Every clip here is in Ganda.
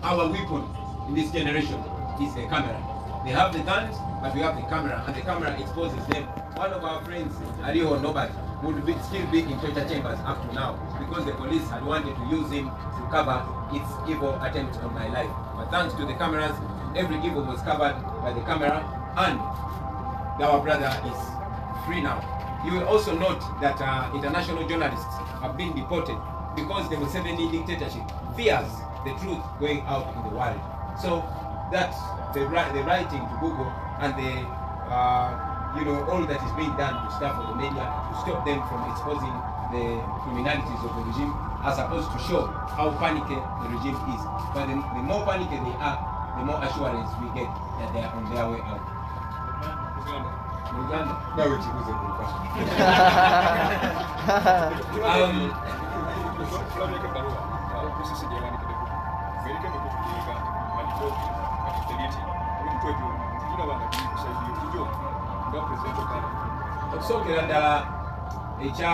our weapon in this generation is the camera. They have the guns, but we have the camera, and the camera exposes them. One of our friends, Ariho Nobody, would still be in torture chambers up to now because the police had wanted to use him to cover its evil attempt on my life. But thanks to the cameras, every evil was covered by the camera, and our brother is free now. You will also note that international journalists have been deported because the Museveni dictatorship fears the truth going out in the world. So that's the writing to Google and the all that is being done to stop the media to stop them from exposing the criminalities of the regime, are supposed to show how panicky the regime is. But the more panicky they are, the more assurance we get that they are on their way out. Uganda. No, it's okusokera ddala ekya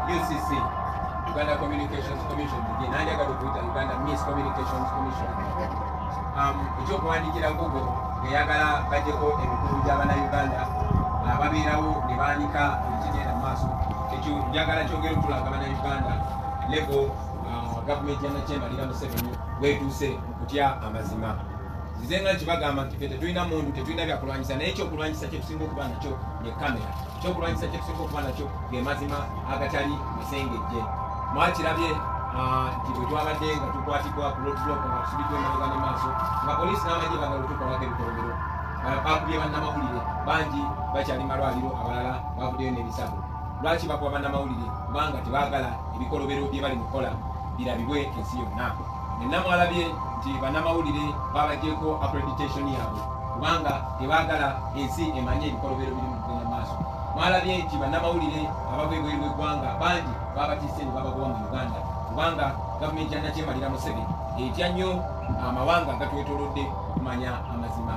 UCC, Uganda Communications Commission, nanjagala okuyita Uganda Mass Communications Commission, ekyokuwandiikira Google ng'eyagala bagyeko emikulu gy'Abannayuganda ababeerawo ne baanika ekigenda mu maaso. Ekyo njagala kyogera okutulaga Abannayuganda level gavumenti ya Nakyembalira Museveni bwetuuse mu kutya amazima. Nze nga kibagamba nti ffe tetulina muntu, tetulina byakulwanyisa, naye ekyokulwanyisa kye tusinga okuba nakyo ye kamera. Ekyokulwanyisa kye tusinga okuba nakyo ge mazima agatali masengejje. Mwakirabye nti bwe twabadde nga tukwatibwa ku roadblock nga tusibiddwa emabega ne maaso, nga poliisi n'amagye bagala otukolako ebikolobero, bakubye bannamawulire bangi bakyali malwaliro, abalala bavuddeyo n'ebisago. Lwaki bakuba bannamawulire? Kubanga tebaagala ebikolobero bye bali mukola birabibwe ensi yonna. Nenna mwalabye nti bannamawulire babagyeko accreditation yaabwe kubanga tebaagala ensi emanye ebikolobero biri mu kugenda maaso. Mwalabye nti bannamawulire abava ebweru w'eggwanga bangi babatiise ne babagoba mu Uganda kubanga gavumenti ya Nakyembalira Museveni etya nnyo amawanga agatwetoolodde okumanya amazima.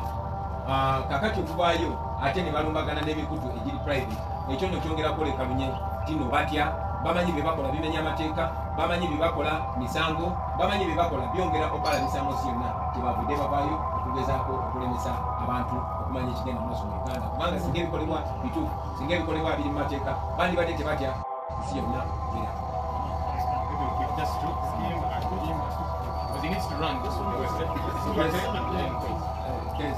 Kakati okuvaayo ate ne balumbagana n'emikutu egiri private, ekyo nno kyongera kwolekalunye tino batya, bamanyi bye bakola bimenya amateeka, bamanyi bye bakola misango, bamanyi bye bakola byongera okubalabisa mu nsi yonna. Kyebavudde bavaayo okugezaako okulemesa abantu okumanya ekigenda maaso mu Uganda kubanga singa ebikolebwa bituufu, singa ebikolebwa biri mu mateeka, bandibadde tebatya ensi yonna era. Because he needs to run this one. Yes.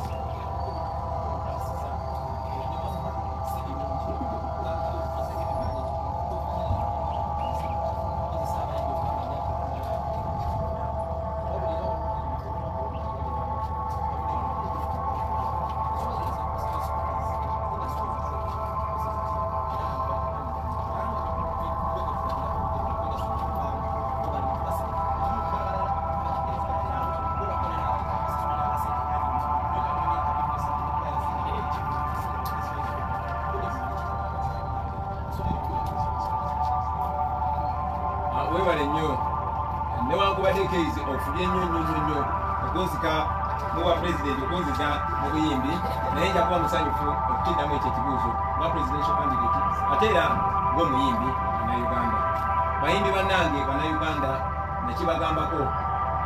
Webale nnyo newankubadde case ofulye nnyo okunzika muwa pulezidenti okunziza mu buyimbi, naye nja kuba musanyufu okukiddamu ekyo ekibuuzo nga presidential candidate ate era ng'omuyimbi Bannayuganda. Bayimbi bannange Bannayuganda nakibagambako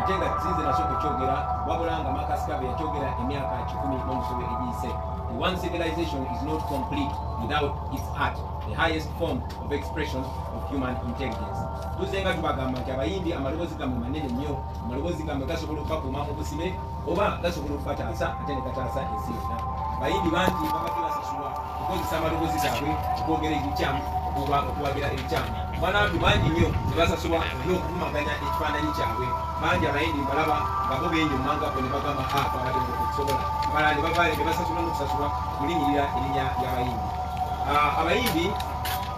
ate nga sinze nasooka okyogera wabula nga Marcus Garvey yakyogera emyaka 10 n'omusobe egiyise. The one civilization is not complete without its art, the highest form of expression of human intelligence. Tuzenga tubagamba nti abayimbi amaloboozi gammwe manene nnyo, amaloboozi gammwe gasobola okubakuuma mu busime oba gasobola okubataasa ate ne gataasa ensi yonna. Bayimbi bangi babadde basasulwa okukozesa amaloboozi gaabwe okwogera ebikyamu, okuwagira ebikyamu. Bantu bangi nnyo ne basasulwa olw'okuvumaganya ekifaananyi kyabwe. Bangi abayimbi mbalaba nga bo benje omumangako ne bagamba twabadde okusobola, abalala ne bavaayo ne basasulwa n'okusasulwa kulinyirira erinnya ly'abayimbi. Abayimbi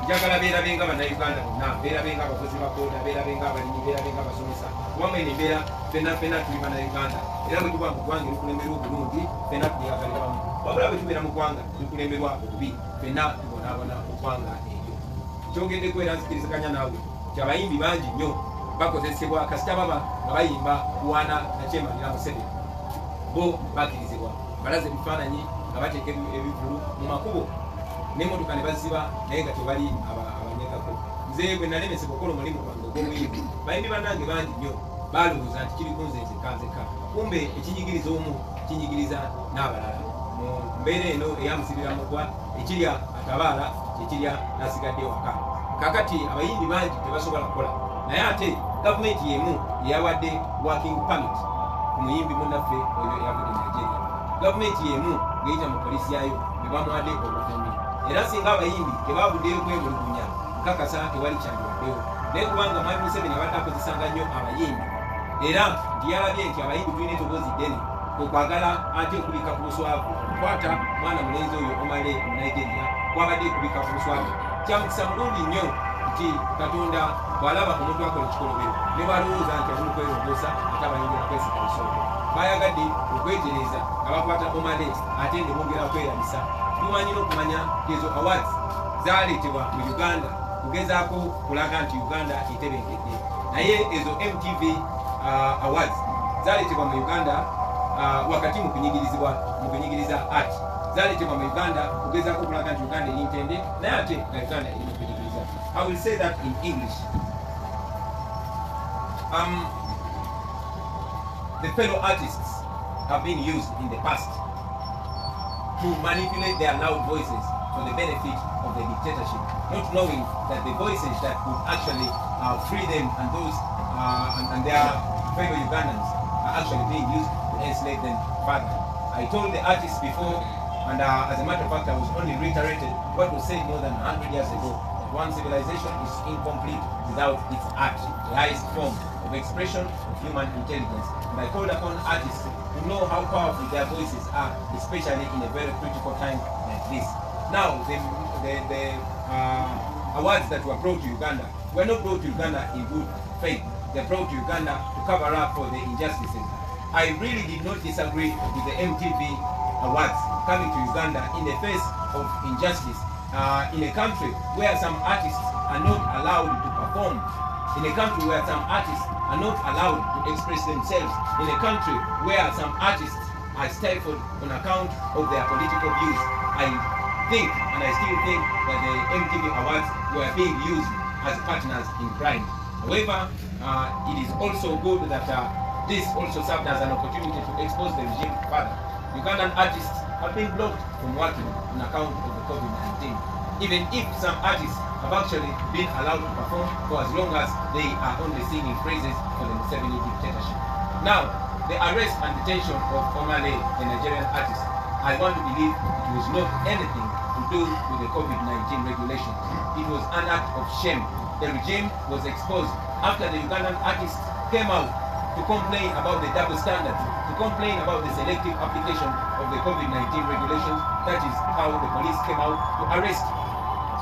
njagala beerabenga Bannayuganda bonna, beerabenga abakozi ba kooda, beerabenga abalimi, beerabenga abasomesa, kubanga eno embeera ffenna tuli Bannayuganda era bwe tuba mu ggwanga erikulemberwa obulungi ffenna tuyagalira wamu, wabula bwe tubeera mu ggwanga erikulemberwa obubi ffenna tubonaabona eggwanga eryo. Kyogeddeko era nzikiriziganya naawe nti abayimbi bangi nnyo bakozesebwa kasita baba nga bayimba kuwaana Nakyembalira Museveni, bo bakkirizibwa balaze ebifaananyi nga bateeka ebivulu mu makubo n'emmotoka ne baziba naye nga tewali abanyegako. Nze bwe nalemesebwa okukola omulimu gwange ogw'obuyimbi, bayimbi bannange bangi nnyo balowooza nti kiri ku nze nzeka kumbe ekinyigiriza omu kinyigiriza n'abalala. Mu mbeera eno eyamusibira mugwa ekirya atabaala kyekirya n'asigadde waka. Kakati abayimbi bangi tebasobola kukola, naye ate gavumenti y'emu yeyawadde working permit ku muyimbi munnaffe oyo eyavudde Nigeria. Gavumenti y'emu ng'eyita mu poliisi yayo be bamuwadde obuvumbi, era singa abayimbi tebaavuddeyo kwemulugunya nkakasa tewali kyandiwaddeyo. Naye kubanga Mwami Museveni abadde akozesanga nnyo abayimbi, era nti yalabye nti abayimbi tulina eddoboozi ddene, okwagala ate okubika ku buswavu kwata mwana mulenzi oyo Omale mu Nigeria kwabadde kubika ku buswavu. Kyamukisa mulungi nnyo nti Katonda bw'alaba omuntu akola ekikolobero ne balowooza nti asobola okwerongoosa ate abayingira kwesiga bisooto, bayagadde okwetereza nga bakwata Omale ate ne bongera okwerabisa. Tumanyi n'okumanya ezo awards zaaleetebwa mu Uganda kugezaako kulaga nti Uganda etebenkedde, naye ezo MTV awards zaaleetebwa mu Uganda wakati mu kunyigiriza art, zaaleetebwa mu Uganda kugezaako kulaga nti Uganda eri ntende, naye ate nga Uganda eri mu kunyigiriza. I will say that in English. The fellow artists have been used in the past to manipulate their loud voices for the benefit of the dictatorship, not knowing that the voices that could actually free them and those and their fellow Ugandans are actually being used to enslave them further. I told the artists before, and as a matter of fact, I was only reiterated what was said more than 100 years ago, that one civilization is incomplete without its art, the highest form of expression of human intelligence. And I called upon artists to know how powerful their voices are, especially in a very critical time like this. Now, the awards that were brought to Uganda were not brought to Uganda in good faith. They brought to Uganda to cover up for the injustices. I really did not disagree with the MTV awards coming to Uganda in the face of injustice, in a country where some artists are not allowed to perform, in a country where some artists are not allowed to express themselves, in a country where some artists are stifled on account of their political views. I think, and I still think, that the MTV awards were being used as partners in crime. However, it is also good that this also served as an opportunity to expose the regime further. Ugandan artists have been blocked from working on account of the COVID-19, even if some artists have actually been allowed to perform for as long as they are only singing praises for the Museveni dictatorship. Now, the arrest and detention of Omale, the Nigerian artist, I want to believe it was not anything to do with the COVID-19 regulations. It was an act of shame. The regime was exposed after the Ugandan artists came out to complain about the double standards, to complain about the selective application of the COVID-19 regulations. That is how the police came out to arrest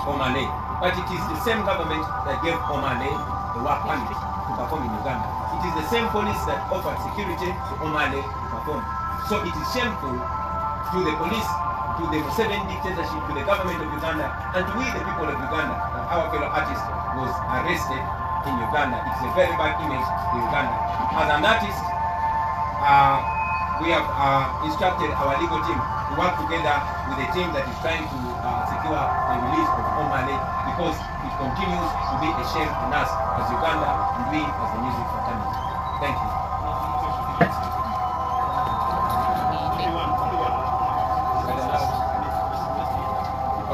Omale. But it is the same government that gave Omale the work permit to perform in Uganda. It is the same police that offered security to Omale to perform. So it is shameful to the police, to the Museveni dictatorship, to the government of Uganda, and to we the people of Uganda, that our fellow artist was arrested in Uganda. It's a very bad image to Uganda. As an artist, we have instructed our legal team to work together with a team that is trying to secure the release of Omale, because it continues to be a shame on us as Uganda and we as the music fraternity. Thank you.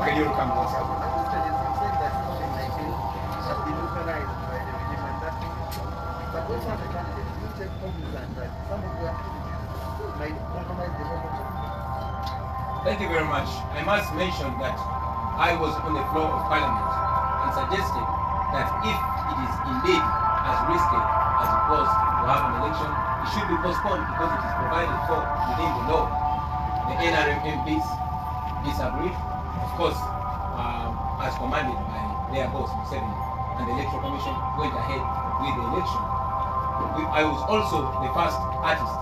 Okay, you'll come once. Thank you very much. I must mention that I was on the floor of Parliament and suggested that if it is indeed as risky as it was to have an election, it should be postponed because it is provided for within the law. The NRM MPs disagreed, of course, as commanded by their boss, Museveni, and the Electoral Commission went ahead with the election. I was also the first artist,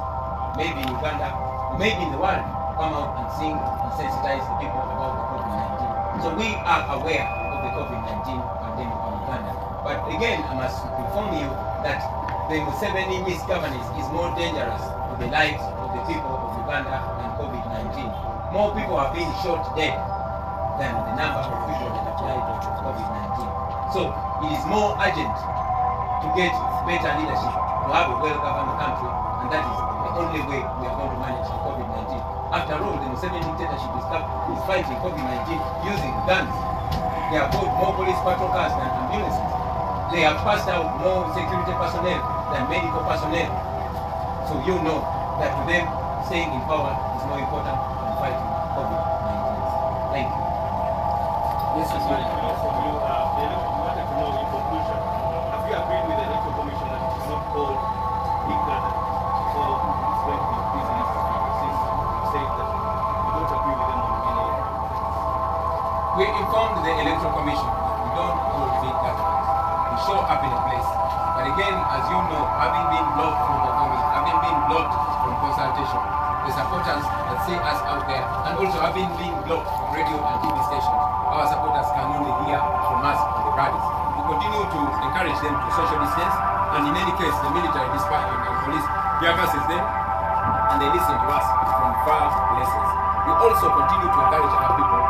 maybe in Uganda, or maybe in the world, to come out and sing and sensitize the people about the COVID-19. So we are aware of the COVID-19 pandemic in Uganda. But again, I must inform you that the Museveni misgovernance is more dangerous to the lives of the people of Uganda than COVID-19. More people are being shot dead than the number of people that have died of COVID-19. So it is more urgent to get better leadership, to have a well-governed country, and that is the only way we are going to manage the COVID-19. After all, the Museveni dictatorship is fighting COVID-19 using guns. They have bought more police patrol cars than ambulances. They have passed out more security personnel than medical personnel. So you know that to them, staying in power is more important than fighting COVID-19. Thank you. Yes, sir. You wanted to know in conclusion, have you agreed with the Electoral Commission that it is not called Big Data? So it's going to be business since you said that you don't agree with them on any. We informed the Electoral Commission that we don't hold big gatherings. We show up in a place. But again, as you know, having been blocked from the commission, having been blocked from consultation, the supporters that see us out there, and also having been blocked from radio and TV stations, our supporters can only hear from us on the rallies. We continue to encourage them to social distance, and in any case, the military dispatch and police hear versus them, and they listen to us from far places. We also continue to encourage our people